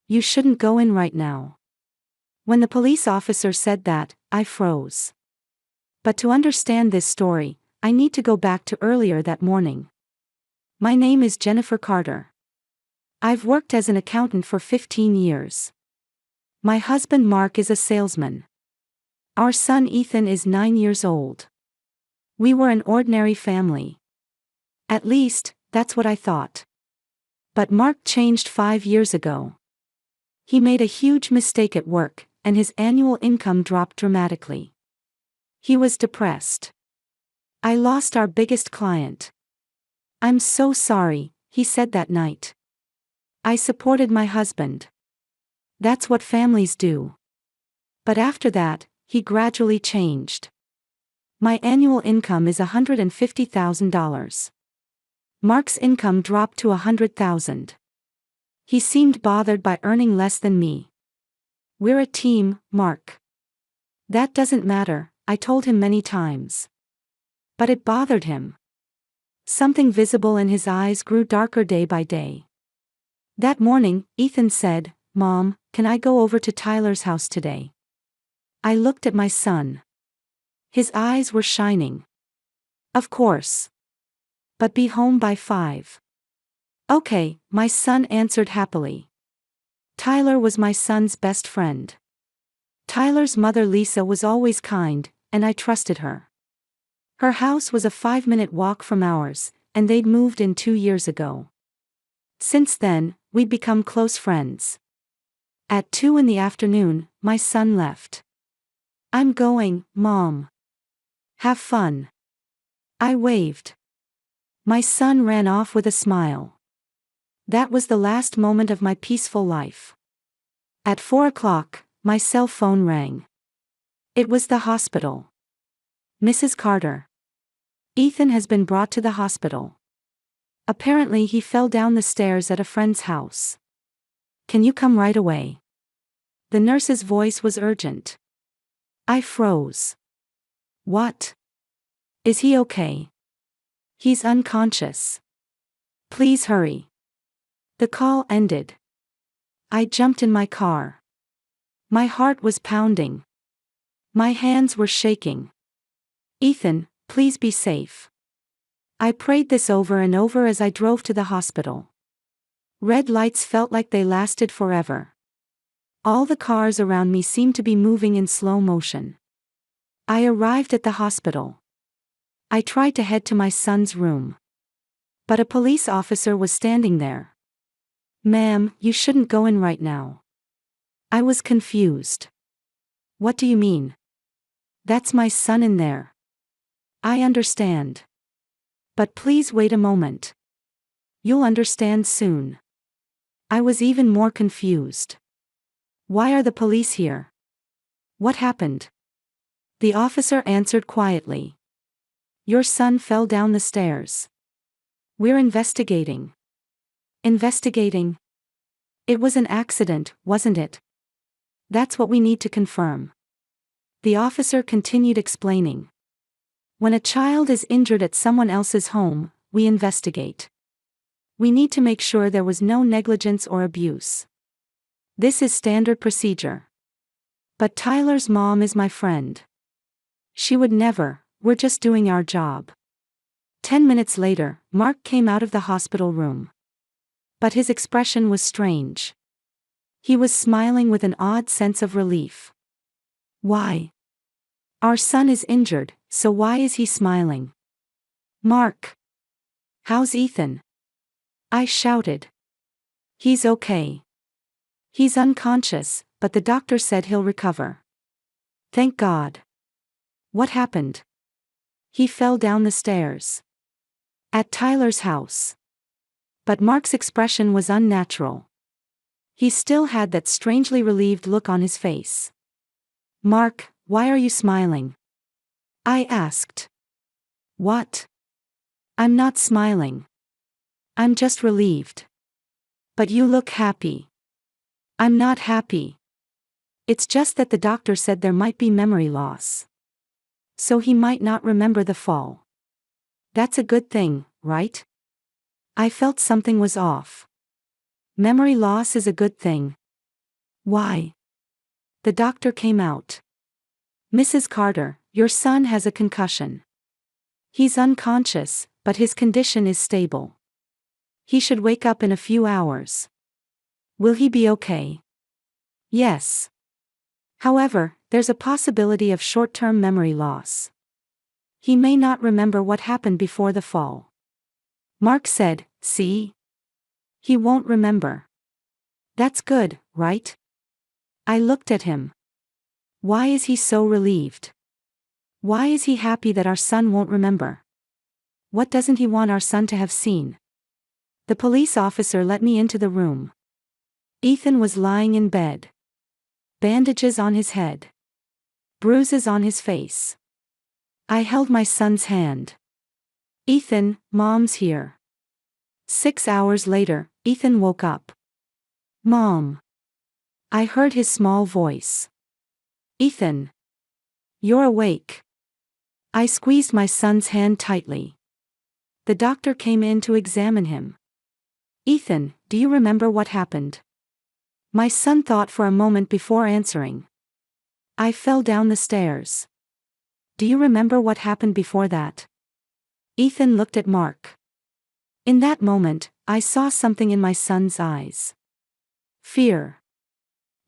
you shouldn't go in right now." When the police officer said that, I froze. But to understand this story, I need to go back to earlier that morning. My name is Jennifer Carter. I've worked as an accountant for 15 years. My husband Mark is a salesman. Our son Ethan is 9 years old. We were an ordinary family. At least, that's what I thought. But Mark changed 5 years ago. He made a huge mistake at work, and his annual income dropped dramatically. He was depressed. "I lost our biggest client. I'm so sorry," he said that night. "I supported my husband. That's what families do." But after that, he gradually changed. "My annual income is $150,000. Mark's income dropped to $100,000. He seemed bothered by earning less than me. "We're a team, Mark." "That doesn't matter," I told him many times. But it bothered him. Something visible in his eyes grew darker day by day. That morning, Ethan said, "Mom, can I go over to Tyler's house today?" I looked at my son. His eyes were shining. "Of course. But be home by 5. "Okay," my son answered happily. Tyler was my son's best friend. Tyler's mother Lisa was always kind, and I trusted her. Her house was a 5-minute walk from ours, and they'd moved in 2 years ago. Since then, we'd become close friends. At 2 in the afternoon, my son left. "I'm going, Mom. Have fun." I waved. My son ran off with a smile. That was the last moment of my peaceful life. At 4 o'clock, my cell phone rang. It was the hospital. "Mrs. Carter. Ethan has been brought to the hospital. Apparently he fell down the stairs at a friend's house. Can you come right away?" The nurse's voice was urgent. I froze. "What? Is he okay?" "He's unconscious. Please hurry." The call ended. I jumped in my car. My heart was pounding. My hands were shaking. "Ethan, please be safe." I prayed this over and over as I drove to the hospital. Red lights felt like they lasted forever. All the cars around me seemed to be moving in slow motion. I arrived at the hospital. I tried to head to my son's room. But a police officer was standing there. "Ma'am, you shouldn't go in right now." I was confused. "What do you mean?" "That's my son in there." "I understand. But please wait a moment. You'll understand soon." I was even more confused. "Why are the police here? What happened?" The officer answered quietly. "Your son fell down the stairs. We're investigating." Investigating? It was an accident, wasn't it? That's what we need to confirm. The officer continued explaining. When a child is injured at someone else's home, we investigate. We need to make sure there was no negligence or abuse. This is standard procedure. But Tyler's mom is my friend. She would never. We're just doing our job. 10 minutes later, Mark came out of the hospital room. But his expression was strange. He was smiling with an odd sense of relief. "Why? Our son is injured, so why is he smiling?" "Mark. How's Ethan?" I shouted. "He's okay. He's unconscious, but the doctor said he'll recover." "Thank God." "What happened?" "He fell down the stairs. At Tyler's house." But Mark's expression was unnatural. He still had that strangely relieved look on his face. "Mark, why are you smiling?" I asked. "What? I'm not smiling. I'm just relieved." "But you look happy." "I'm not happy. It's just that the doctor said there might be memory loss. So he might not remember the fall." "That's a good thing, right?" I felt something was off. Memory loss is a good thing. Why? The doctor came out. Mrs. Carter, your son has a concussion. He's unconscious, but his condition is stable. He should wake up in a few hours. Will he be okay? Yes. However, there's a possibility of short-term memory loss. He may not remember what happened before the fall. Mark said, see? He won't remember. That's good, right? I looked at him. Why is he so relieved? Why is he happy that our son won't remember? What doesn't he want our son to have seen? The police officer let me into the room. Ethan was lying in bed. Bandages on his head. Bruises on his face. I held my son's hand. Ethan, Mom's here. 6 hours later, Ethan woke up. Mom. I heard his small voice. Ethan. You're awake. I squeezed my son's hand tightly. The doctor came in to examine him. Ethan, do you remember what happened? My son thought for a moment before answering. I fell down the stairs. Do you remember what happened before that? Ethan looked at Mark. In that moment, I saw something in my son's eyes. Fear.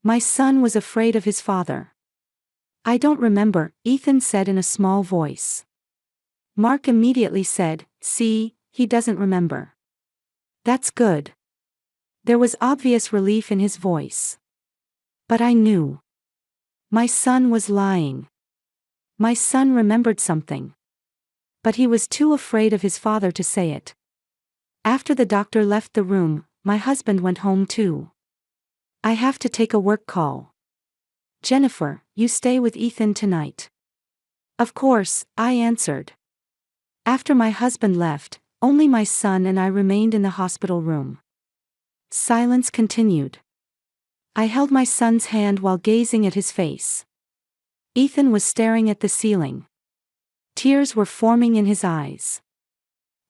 My son was afraid of his father. I don't remember, Ethan said in a small voice. Mark immediately said, see, he doesn't remember. That's good. There was obvious relief in his voice. But I knew. My son was lying. My son remembered something. But he was too afraid of his father to say it. After the doctor left the room, my husband went home too. I have to take a work call. Jennifer, you stay with Ethan tonight. Of course, I answered. After my husband left, only my son and I remained in the hospital room. Silence continued. I held my son's hand while gazing at his face. Ethan was staring at the ceiling. Tears were forming in his eyes.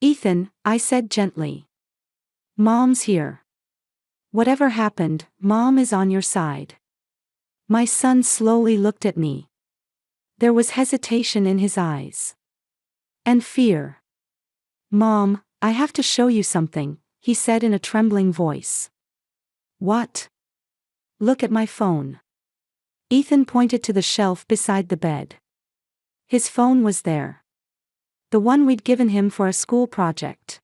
Ethan, I said gently. Mom's here. Whatever happened, Mom is on your side. My son slowly looked at me. There was hesitation in his eyes. And fear. Mom, I have to show you something, he said in a trembling voice. What? Look at my phone. Ethan pointed to the shelf beside the bed. His phone was there. The one we'd given him for a school project.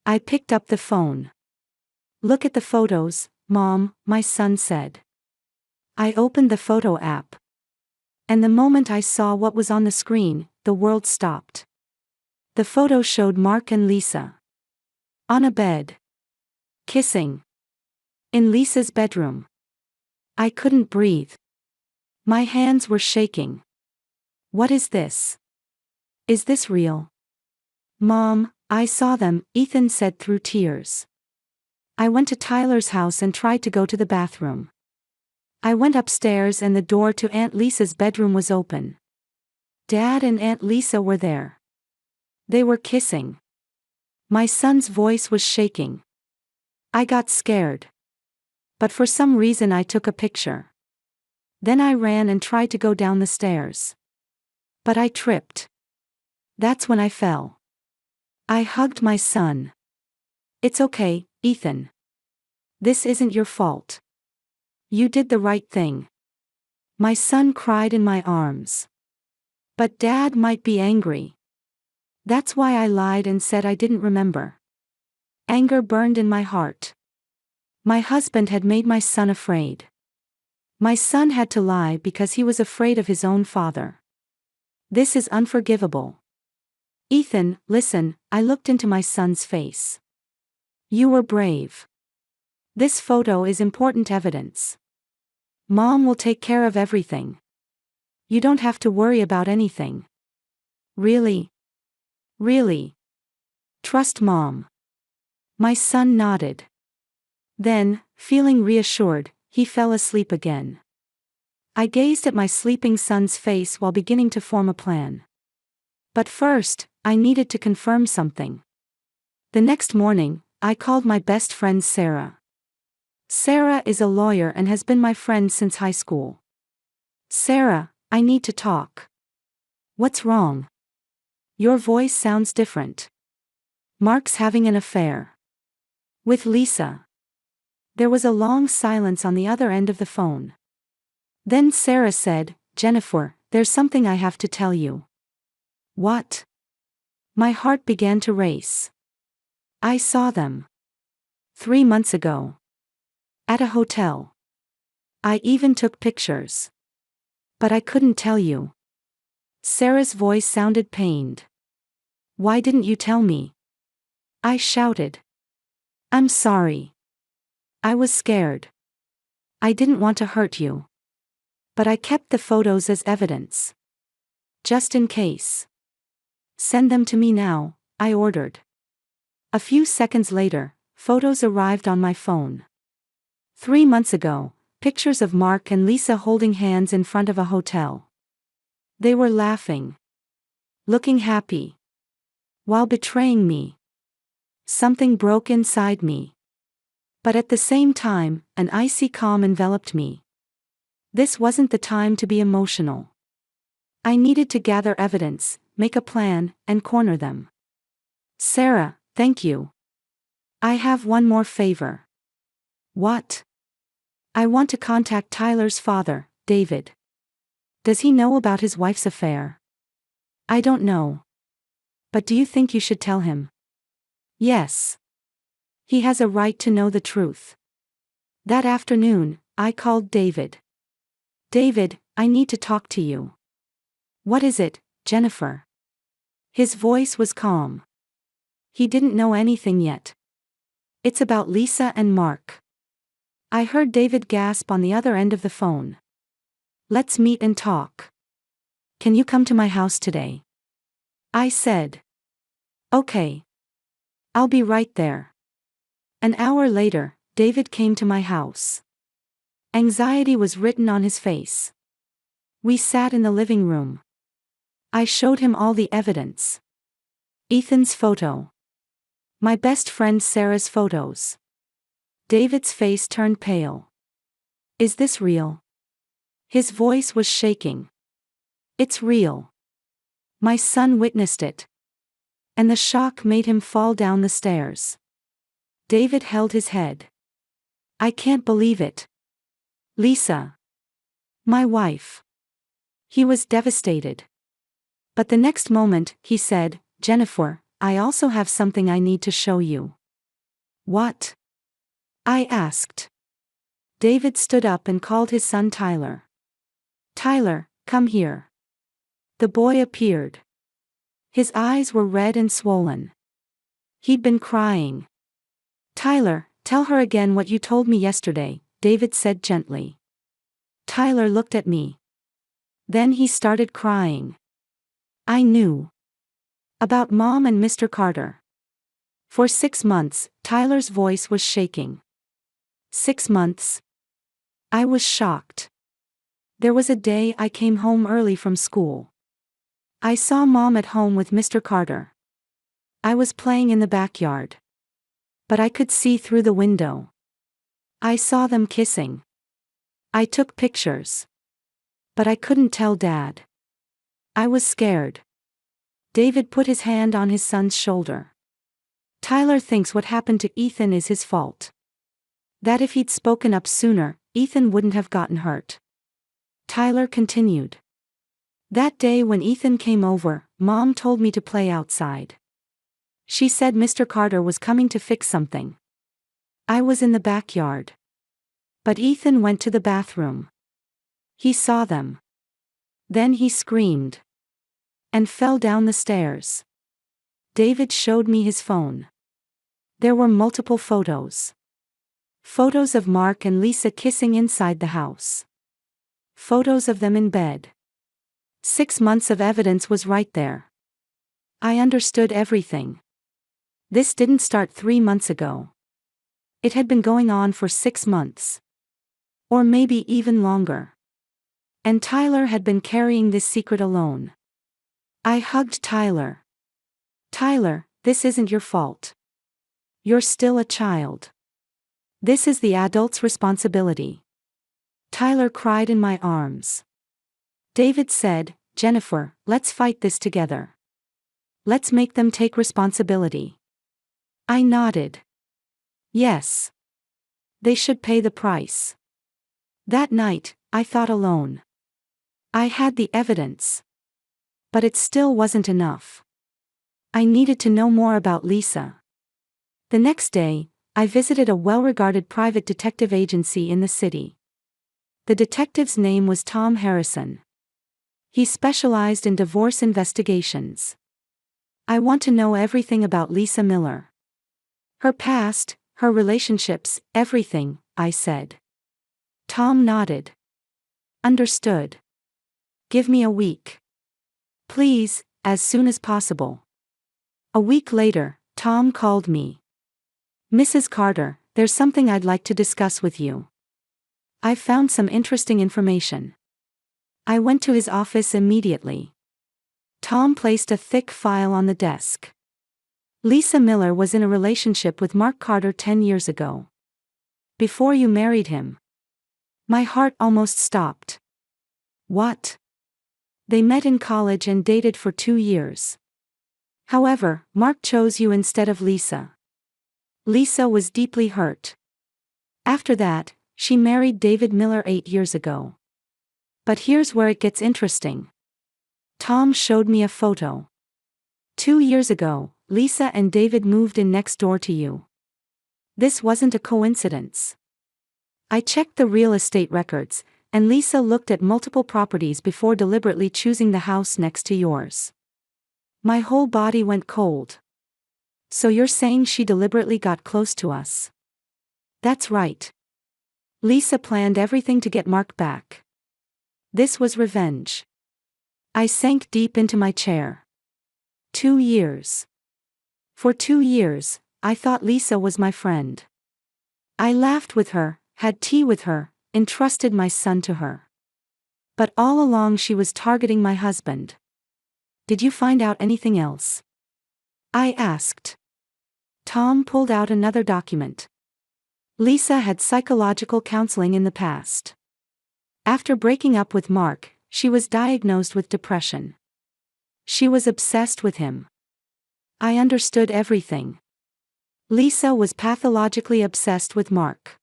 I picked up the phone. Look at the photos, Mom, my son said. I opened the photo app. And the moment I saw what was on the screen, the world stopped. The photo showed Mark and Lisa. On a bed. Kissing. In Lisa's bedroom. I couldn't breathe. My hands were shaking. What is this? Is this real? Mom, I saw them, Ethan said through tears. I went to Tyler's house and tried to go to the bathroom. I went upstairs and the door to Aunt Lisa's bedroom was open. Dad and Aunt Lisa were there. They were kissing. My son's voice was shaking. I got scared. But for some reason I took a picture. Then I ran and tried to go down the stairs. But I tripped. That's when I fell. I hugged my son. It's okay, Ethan. This isn't your fault. You did the right thing. My son cried in my arms. But Dad might be angry. That's why I lied and said I didn't remember. Anger burned in my heart. My husband had made my son afraid. My son had to lie because he was afraid of his own father. This is unforgivable. Ethan, listen, I looked into my son's face. You were brave. This photo is important evidence. Mom will take care of everything. You don't have to worry about anything. Really? Really? Trust Mom. My son nodded. Then, feeling reassured, he fell asleep again. I gazed at my sleeping son's face while beginning to form a plan. But first, I needed to confirm something. The next morning, I called my best friend Sarah. Sarah is a lawyer and has been my friend since high school. Sarah, I need to talk. What's wrong? Your voice sounds different. Mark's having an affair. With Lisa. There was a long silence on the other end of the phone. Then Sarah said, Jennifer, there's something I have to tell you. What? My heart began to race. I saw them. 3 months ago. At a hotel. I even took pictures. But I couldn't tell you. Sarah's voice sounded pained. Why didn't you tell me? I shouted. I'm sorry. I was scared. I didn't want to hurt you. But I kept the photos as evidence. Just in case. Send them to me now, I ordered. A few seconds later, photos arrived on my phone. 3 months ago, pictures of Mark and Lisa holding hands in front of a hotel. They were laughing. Looking happy. While betraying me. Something broke inside me. But at the same time, an icy calm enveloped me. This wasn't the time to be emotional. I needed to gather evidence, make a plan, and corner them. Sarah, thank you. I have one more favor. What? I want to contact Tyler's father, David. Does he know about his wife's affair? I don't know. But do you think you should tell him? Yes. He has a right to know the truth. That afternoon, I called David. David, I need to talk to you. What is it, Jennifer? His voice was calm. He didn't know anything yet. It's about Lisa and Mark. I heard David gasp on the other end of the phone. Let's meet and talk. Can you come to my house today? I said. Okay. I'll be right there. An hour later, David came to my house. Anxiety was written on his face. We sat in the living room. I showed him all the evidence. Ethan's photo. My best friend Sarah's photos. David's face turned pale. Is this real? His voice was shaking. It's real. My son witnessed it. And the shock made him fall down the stairs. David held his head. I can't believe it. Lisa. My wife. He was devastated. But the next moment, he said, Jennifer, I also have something I need to show you. What? I asked. David stood up and called his son Tyler. Tyler, come here. The boy appeared. His eyes were red and swollen. He'd been crying. Tyler, tell her again what you told me yesterday, David said gently. Tyler looked at me. Then he started crying. I knew. About Mom and Mr. Carter. For 6 months, Tyler's voice was shaking. 6 months? I was shocked. There was a day I came home early from school. I saw Mom at home with Mr. Carter. I was playing in the backyard. But I could see through the window. I saw them kissing. I took pictures. But I couldn't tell Dad. I was scared. David put his hand on his son's shoulder. Tyler thinks what happened to Ethan is his fault. That if he'd spoken up sooner, Ethan wouldn't have gotten hurt. Tyler continued. That day when Ethan came over, Mom told me to play outside. She said Mr. Carter was coming to fix something. I was in the backyard. But Ethan went to the bathroom. He saw them. Then he screamed. And fell down the stairs. David showed me his phone. There were multiple photos. Photos of Mark and Lisa kissing inside the house. Photos of them in bed. 6 months of evidence was right there. I understood everything. This didn't start 3 months ago. It had been going on for 6 months. Or maybe even longer. And Tyler had been carrying this secret alone. I hugged Tyler. Tyler, this isn't your fault. You're still a child. This is the adult's responsibility. Tyler cried in my arms. David said, Jennifer, let's fight this together. Let's make them take responsibility. I nodded. Yes. They should pay the price. That night, I thought alone. I had the evidence. But it still wasn't enough. I needed to know more about Lisa. The next day, I visited a well-regarded private detective agency in the city. The detective's name was Tom Harrison. He specialized in divorce investigations. I want to know everything about Lisa Miller. Her past, her relationships, everything, I said. Tom nodded. Understood. Give me a week. Please, as soon as possible. A week later, Tom called me. Mrs. Carter, there's something I'd like to discuss with you. I've found some interesting information. I went to his office immediately. Tom placed a thick file on the desk. Lisa Miller was in a relationship with Mark Carter 10 years ago. Before you married him. My heart almost stopped. What? They met in college and dated for 2 years. However, Mark chose you instead of Lisa. Lisa was deeply hurt. After that, she married David Miller 8 years ago. But here's where it gets interesting. Tom showed me a photo. 2 years ago, Lisa and David moved in next door to you. This wasn't a coincidence. I checked the real estate records, and Lisa looked at multiple properties before deliberately choosing the house next to yours. My whole body went cold. So you're saying she deliberately got close to us? That's right. Lisa planned everything to get Mark back. This was revenge. I sank deep into my chair. 2 years. For 2 years, I thought Lisa was my friend. I laughed with her, had tea with her, entrusted my son to her. But all along she was targeting my husband. Did you find out anything else? I asked. Tom pulled out another document. Lisa had psychological counseling in the past. After breaking up with Mark, she was diagnosed with depression. She was obsessed with him. I understood everything. Lisa was pathologically obsessed with Mark.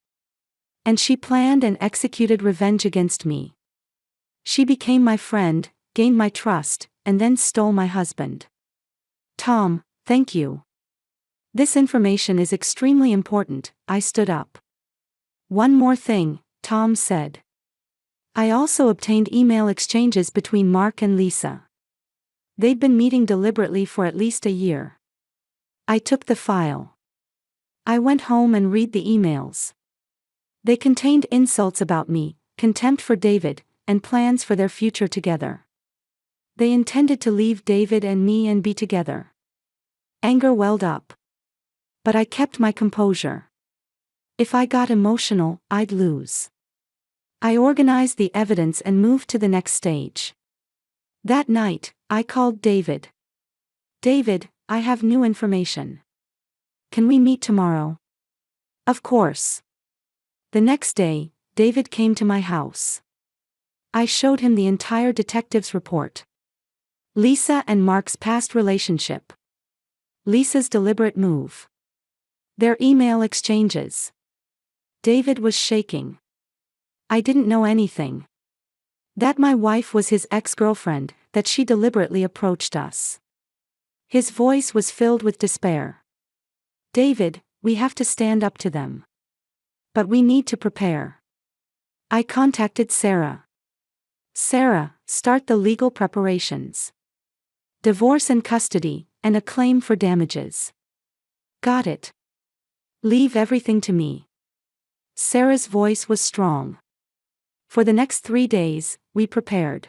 And she planned and executed revenge against me. She became my friend, gained my trust, and then stole my husband. Tom, thank you. This information is extremely important. I stood up. One more thing, Tom said. I also obtained email exchanges between Mark and Lisa. They'd been meeting deliberately for at least a year. I took the file. I went home and read the emails. They contained insults about me, contempt for David, and plans for their future together. They intended to leave David and me and be together. Anger welled up. But I kept my composure. If I got emotional, I'd lose. I organized the evidence and moved to the next stage. That night, I called David. David, I have new information. Can we meet tomorrow? Of course. The next day, David came to my house. I showed him the entire detective's report. Lisa and Mark's past relationship. Lisa's deliberate move. Their email exchanges. David was shaking. I didn't know anything. That my wife was his ex-girlfriend, that she deliberately approached us. His voice was filled with despair. David, we have to stand up to them. But we need to prepare. I contacted Sarah. Sarah, start the legal preparations. Divorce and custody, and a claim for damages. Got it. Leave everything to me. Sarah's voice was strong. For the next 3 days, we prepared.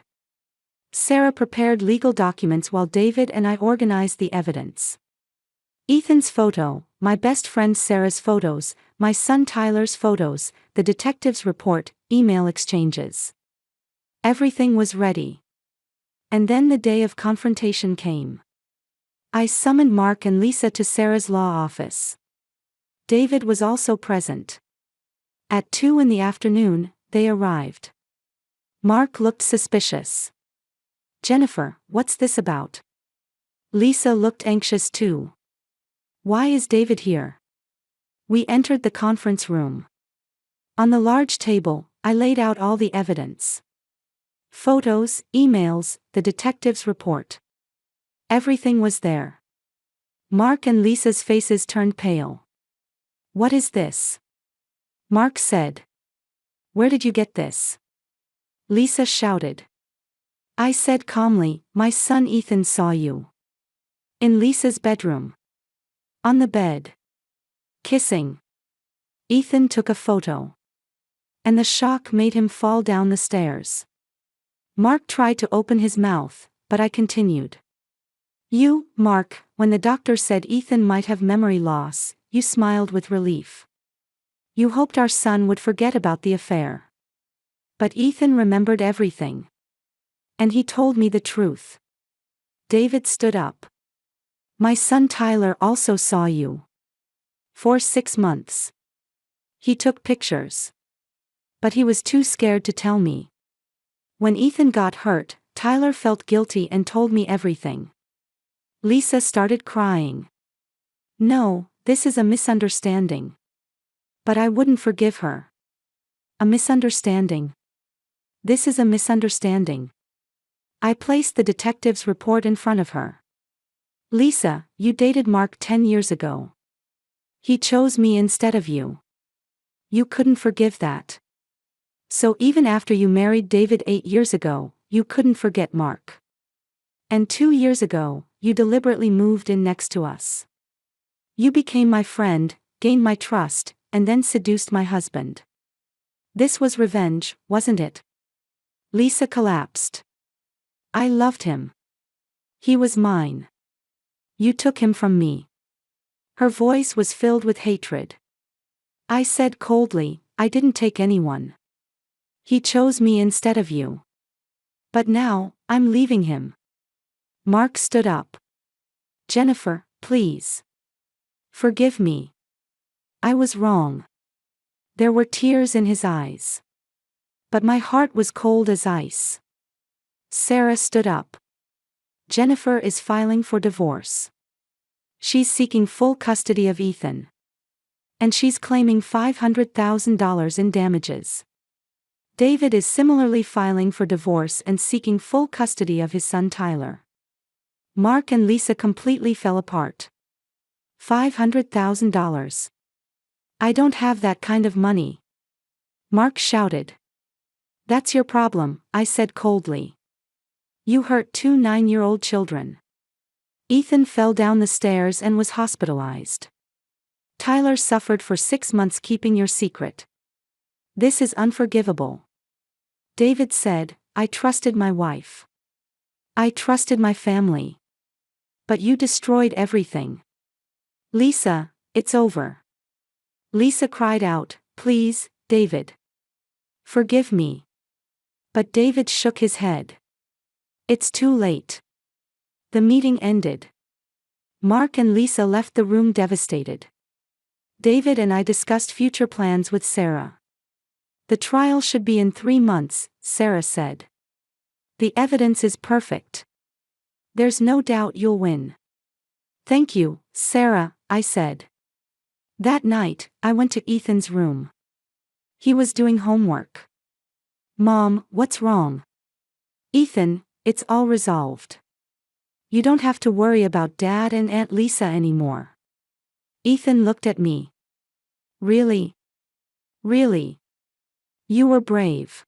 Sarah prepared legal documents while David and I organized the evidence. Ethan's photo, my best friend Sarah's photos, my son Tyler's photos, the detective's report, email exchanges. Everything was ready. And then the day of confrontation came. I summoned Mark and Lisa to Sarah's law office. David was also present. At 2 in the afternoon, they arrived. Mark looked suspicious. Jennifer, what's this about? Lisa looked anxious too. Why is David here? We entered the conference room. On the large table, I laid out all the evidence. Photos, emails, the detective's report. Everything was there. Mark and Lisa's faces turned pale. What is this? Mark said. Where did you get this? Lisa shouted. I said calmly, my son Ethan saw you. In Lisa's bedroom. On the bed. Kissing. Ethan took a photo. And the shock made him fall down the stairs. Mark tried to open his mouth, but I continued. You, Mark, when the doctor said Ethan might have memory loss, you smiled with relief. You hoped our son would forget about the affair. But Ethan remembered everything. And he told me the truth. David stood up. My son Tyler also saw you. For 6 months. He took pictures. But he was too scared to tell me. When Ethan got hurt, Tyler felt guilty and told me everything. Lisa started crying. No, this is a misunderstanding. But I wouldn't forgive her. A misunderstanding. This is a misunderstanding. I placed the detective's report in front of her. Lisa, you dated Mark 10 years ago. He chose me instead of you. You couldn't forgive that. So even after you married David 8 years ago, you couldn't forget Mark. And 2 years ago, you deliberately moved in next to us. You became my friend, gained my trust, and then seduced my husband. This was revenge, wasn't it? Lisa collapsed. I loved him. He was mine. You took him from me. Her voice was filled with hatred. I said coldly, I didn't take anyone. He chose me instead of you. But now, I'm leaving him. Mark stood up. Jennifer, please. Forgive me. I was wrong. There were tears in his eyes. But my heart was cold as ice. Sarah stood up. Jennifer is filing for divorce. She's seeking full custody of Ethan. And she's claiming $500,000 in damages. David is similarly filing for divorce and seeking full custody of his son Tyler. Mark and Lisa completely fell apart. $500,000. I don't have that kind of money. Mark shouted. That's your problem, I said coldly. You hurt 2 9-year-old children. Ethan fell down the stairs and was hospitalized. Tyler suffered for 6 months keeping your secret. This is unforgivable. David said, I trusted my wife. I trusted my family. But you destroyed everything. Lisa, it's over. Lisa cried out, please, David. Forgive me. But David shook his head. It's too late. The meeting ended. Mark and Lisa left the room devastated. David and I discussed future plans with Sarah. The trial should be in 3 months, Sarah said. The evidence is perfect. There's no doubt you'll win. Thank you, Sarah, I said. That night, I went to Ethan's room. He was doing homework. Mom, what's wrong? Ethan, it's all resolved. You don't have to worry about Dad and Aunt Lisa anymore. Ethan looked at me. Really? Really? You were brave.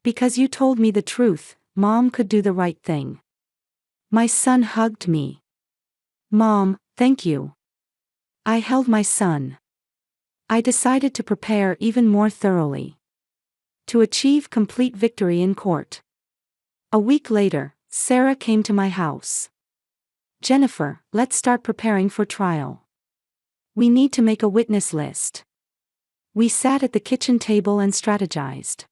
Because you told me the truth, Mom could do the right thing. My son hugged me. Mom, thank you. I held my son. I decided to prepare even more thoroughly. To achieve complete victory in court. A week later, Sarah came to my house. Jennifer, let's start preparing for trial. We need to make a witness list. We sat at the kitchen table and strategized.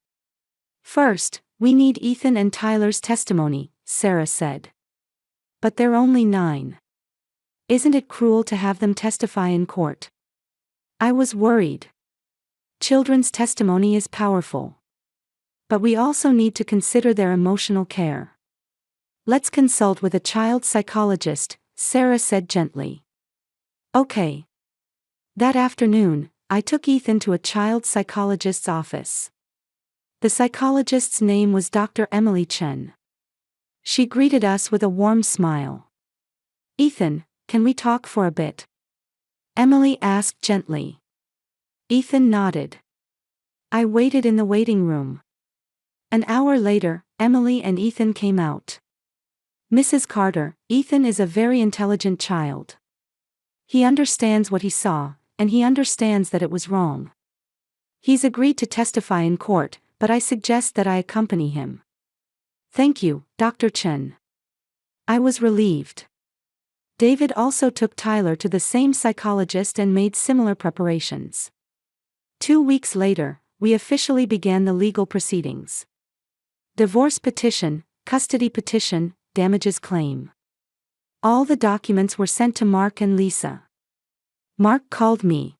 First, we need Ethan and Tyler's testimony, Sarah said. But they're only 9. Isn't it cruel to have them testify in court? I was worried. Children's testimony is powerful. But we also need to consider their emotional care. Let's consult with a child psychologist, Sarah said gently. Okay. That afternoon, I took Ethan to a child psychologist's office. The psychologist's name was Dr. Emily Chen. She greeted us with a warm smile. Ethan, can we talk for a bit? Emily asked gently. Ethan nodded. I waited in the waiting room. An hour later, Emily and Ethan came out. Mrs. Carter, Ethan is a very intelligent child. He understands what he saw, and he understands that it was wrong. He's agreed to testify in court, but I suggest that I accompany him. Thank you, Dr. Chen. I was relieved. David also took Tyler to the same psychologist and made similar preparations. 2 weeks later, we officially began the legal proceedings. Divorce petition, custody petition, damages claim. All the documents were sent to Mark and Lisa. Mark called me.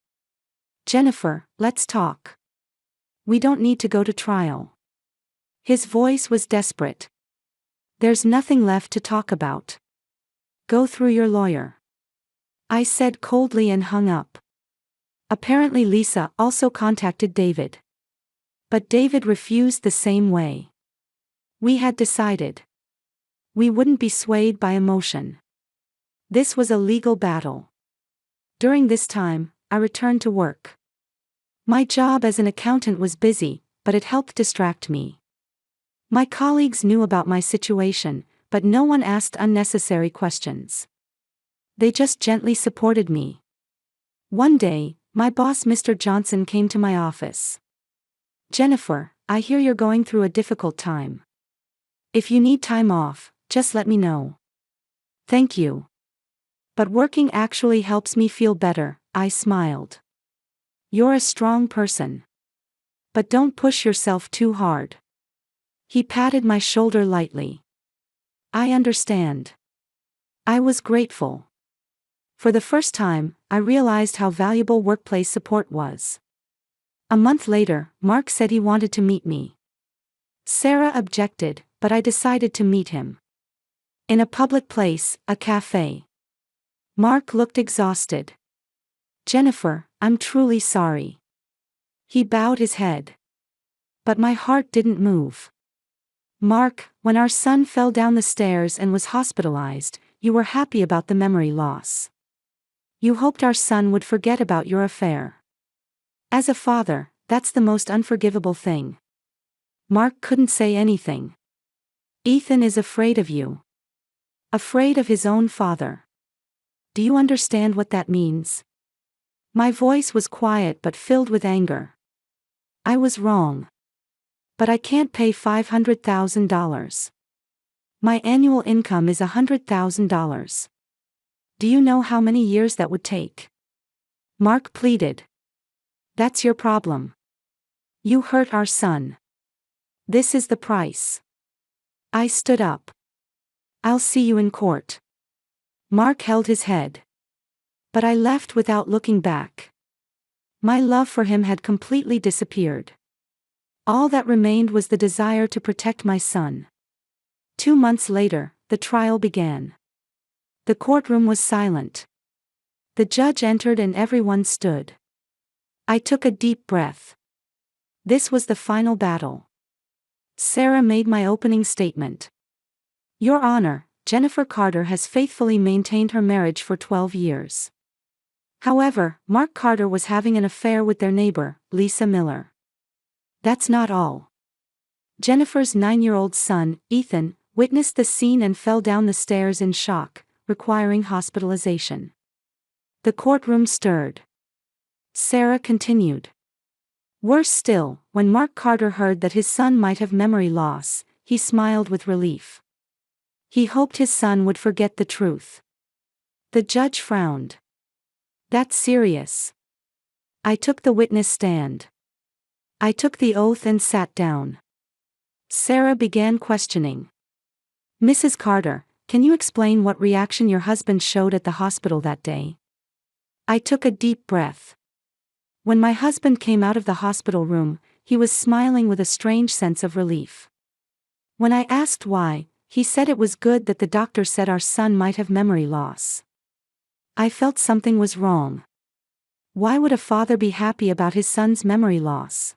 Jennifer, let's talk. We don't need to go to trial. His voice was desperate. There's nothing left to talk about. Go through your lawyer. I said coldly and hung up. Apparently Lisa also contacted David. But David refused the same way. We had decided. We wouldn't be swayed by emotion. This was a legal battle. During this time, I returned to work. My job as an accountant was busy, but it helped distract me. My colleagues knew about my situation, but no one asked unnecessary questions. They just gently supported me. One day, my boss Mr. Johnson came to my office. Jennifer, I hear you're going through a difficult time. If you need time off, just let me know. Thank you. But working actually helps me feel better, I smiled. You're a strong person. But don't push yourself too hard. He patted my shoulder lightly. I understand. I was grateful. For the first time, I realized how valuable workplace support was. A month later, Mark said he wanted to meet me. Sarah objected, but I decided to meet him. In a public place, a cafe. Mark looked exhausted. Jennifer, I'm truly sorry. He bowed his head. But my heart didn't move. Mark, when our son fell down the stairs and was hospitalized, you were happy about the memory loss. You hoped our son would forget about your affair. As a father, that's the most unforgivable thing. Mark couldn't say anything. Ethan is afraid of you. Afraid of his own father. Do you understand what that means? My voice was quiet but filled with anger. I was wrong. But I can't pay $500,000. My annual income is $100,000. Do you know how many years that would take? Mark pleaded. That's your problem. You hurt our son. This is the price. I stood up. I'll see you in court. Mark held his head. But I left without looking back. My love for him had completely disappeared. All that remained was the desire to protect my son. 2 months later, the trial began. The courtroom was silent. The judge entered and everyone stood. I took a deep breath. This was the final battle. Sarah made my opening statement. Your Honor, Jennifer Carter has faithfully maintained her marriage for 12 years. However, Mark Carter was having an affair with their neighbor, Lisa Miller. That's not all. Jennifer's 9-year-old son, Ethan, witnessed the scene and fell down the stairs in shock, requiring hospitalization. The courtroom stirred. Sarah continued. Worse still, when Mark Carter heard that his son might have memory loss, he smiled with relief. He hoped his son would forget the truth. The judge frowned. That's serious. I took the witness stand. I took the oath and sat down. Sarah began questioning. Mrs. Carter, can you explain what reaction your husband showed at the hospital that day? I took a deep breath. When my husband came out of the hospital room, he was smiling with a strange sense of relief. When I asked why, he said it was good that the doctor said our son might have memory loss. I felt something was wrong. Why would a father be happy about his son's memory loss?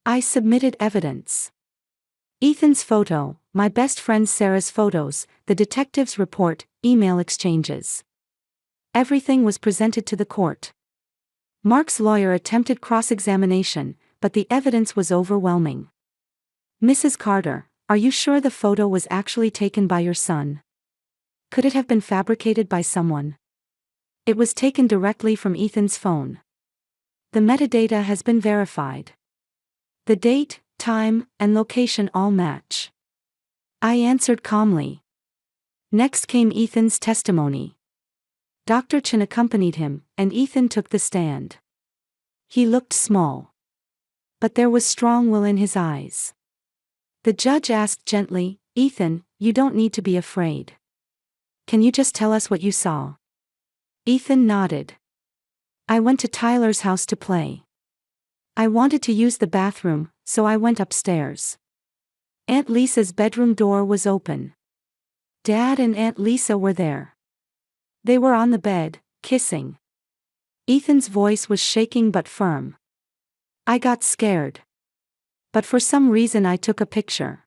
I submitted evidence. Ethan's photo, my best friend Sarah's photos, the detective's report, email exchanges. Everything was presented to the court. Mark's lawyer attempted cross-examination, but the evidence was overwhelming. Mrs. Carter, are you sure the photo was actually taken by your son? Could it have been fabricated by someone? It was taken directly from Ethan's phone. The metadata has been verified. The date, time, and location all match. I answered calmly. Next came Ethan's testimony. Dr. Chen accompanied him, and Ethan took the stand. He looked small. But there was strong will in his eyes. The judge asked gently, Ethan, you don't need to be afraid. Can you just tell us what you saw? Ethan nodded. I went to Tyler's house to play. I wanted to use the bathroom, so I went upstairs. Aunt Lisa's bedroom door was open. Dad and Aunt Lisa were there. They were on the bed, kissing. Ethan's voice was shaking but firm. I got scared. But for some reason I took a picture.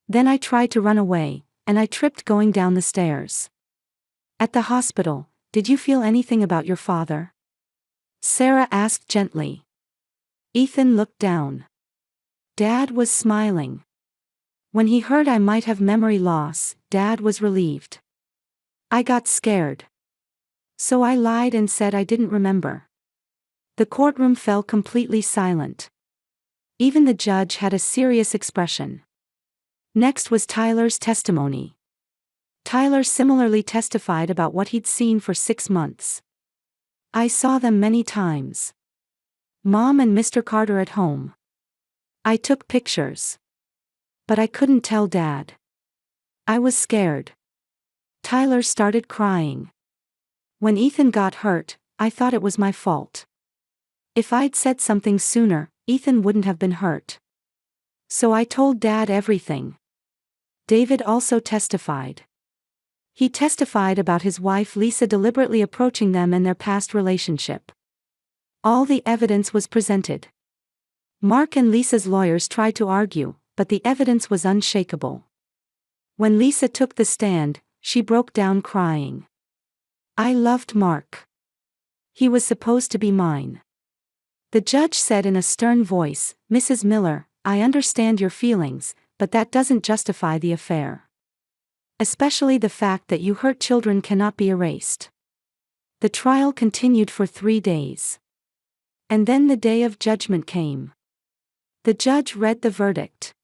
Then I tried to run away, and I tripped going down the stairs. At the hospital, did you feel anything about your father? Sarah asked gently. Ethan looked down. Dad was smiling. When he heard I might have memory loss, Dad was relieved. I got scared. So I lied and said I didn't remember. The courtroom fell completely silent. Even the judge had a serious expression. Next was Tyler's testimony. Tyler similarly testified about what he'd seen for 6 months. I saw them many times. Mom and Mr. Carter at home. I took pictures. But I couldn't tell Dad. I was scared. Tyler started crying. When Ethan got hurt, I thought it was my fault. If I'd said something sooner, Ethan wouldn't have been hurt. So I told Dad everything. David also testified. He testified about his wife Lisa deliberately approaching them and their past relationship. All the evidence was presented. Mark and Lisa's lawyers tried to argue, but the evidence was unshakable. When Lisa took the stand, she broke down crying. I loved Mark. He was supposed to be mine. The judge said in a stern voice, Mrs. Miller, I understand your feelings, but that doesn't justify the affair. Especially the fact that you hurt children cannot be erased. The trial continued for 3 days. And then the day of judgment came. The judge read the verdict.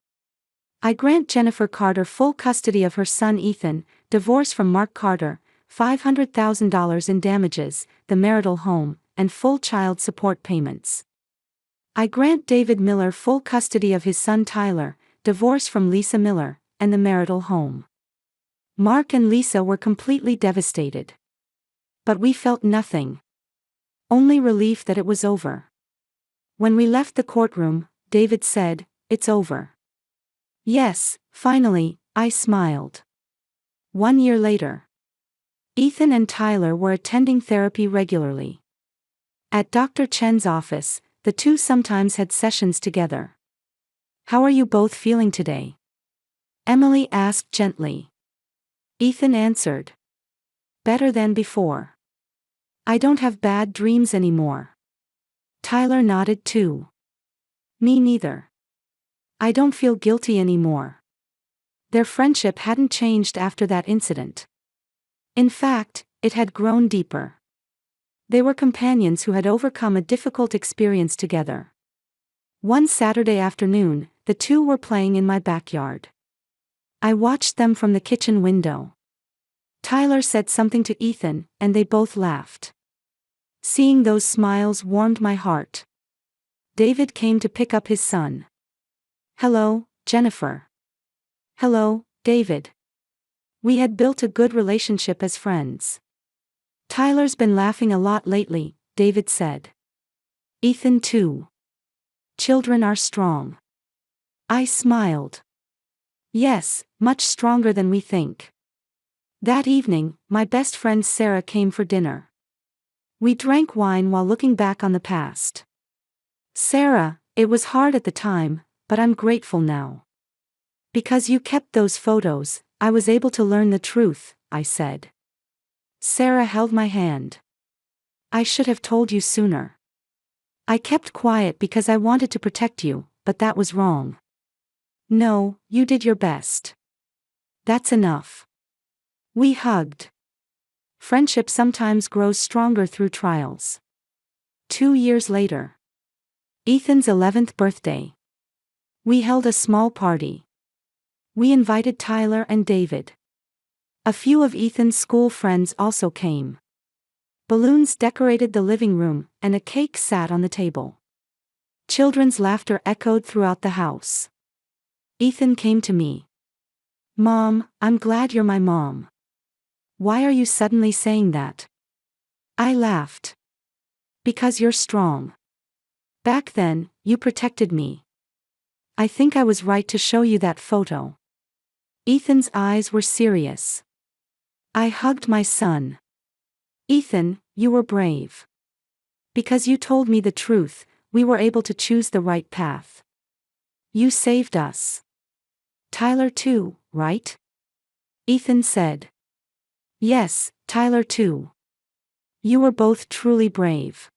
I grant Jennifer Carter full custody of her son Ethan, divorce from Mark Carter, $500,000 in damages, the marital home, and full child support payments. I grant David Miller full custody of his son Tyler, divorce from Lisa Miller, and the marital home. Mark and Lisa were completely devastated. But we felt nothing. Only relief that it was over. When we left the courtroom, David said, It's over. Yes, finally, I smiled. 1 year later. Ethan and Tyler were attending therapy regularly. At Dr. Chen's office, the two sometimes had sessions together. How are you both feeling today? Emily asked gently. Ethan answered. Better than before. I don't have bad dreams anymore. Tyler nodded too. Me neither. I don't feel guilty anymore. Their friendship hadn't changed after that incident. In fact, it had grown deeper. They were companions who had overcome a difficult experience together. One Saturday afternoon, the two were playing in my backyard. I watched them from the kitchen window. Tyler said something to Ethan, and they both laughed. Seeing those smiles warmed my heart. David came to pick up his son. Hello, Jennifer. Hello, David. We had built a good relationship as friends. Tyler's been laughing a lot lately, David said. Ethan too. Children are strong. I smiled. Yes, much stronger than we think. That evening, my best friend Sarah came for dinner. We drank wine while looking back on the past. Sarah, it was hard at the time, but I'm grateful now. Because you kept those photos, I was able to learn the truth, I said. Sarah held my hand. I should have told you sooner. I kept quiet because I wanted to protect you, but that was wrong. No, you did your best. That's enough. We hugged. Friendship sometimes grows stronger through trials. 2 years later. Ethan's 11th birthday. We held a small party. We invited Tyler and David. A few of Ethan's school friends also came. Balloons decorated the living room, and a cake sat on the table. Children's laughter echoed throughout the house. Ethan came to me. Mom, I'm glad you're my mom. Why are you suddenly saying that? I laughed. Because you're strong. Back then, you protected me. I think I was right to show you that photo. Ethan's eyes were serious. I hugged my son. Ethan, you were brave. Because you told me the truth, we were able to choose the right path. You saved us. Tyler too, right? Ethan said. Yes, Tyler too. You were both truly brave.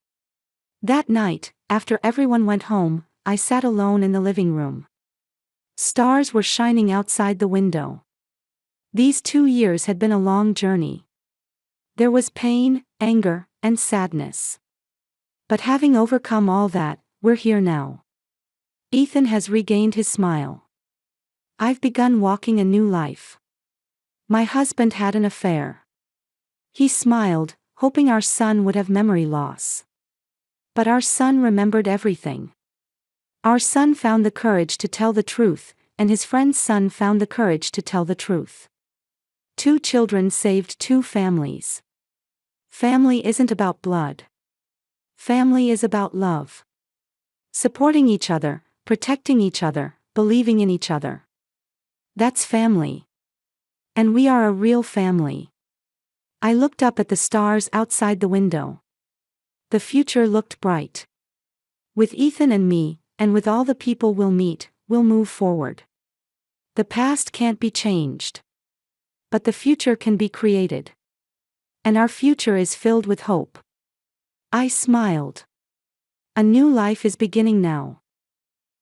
That night, after everyone went home, I sat alone in the living room. Stars were shining outside the window. These 2 years had been a long journey. There was pain, anger, and sadness. But having overcome all that, we're here now. Ethan has regained his smile. I've begun walking a new life. My husband had an affair. He smiled, hoping our son would have memory loss. But our son remembered everything. Our son found the courage to tell the truth, and his friend's son found the courage to tell the truth. 2 children saved 2 families. Family isn't about blood. Family is about love. Supporting each other, protecting each other, believing in each other. That's family. And we are a real family. I looked up at the stars outside the window. The future looked bright. With Ethan and me, and with all the people we'll meet, we'll move forward. The past can't be changed. But the future can be created. And our future is filled with hope. I smiled. A new life is beginning now.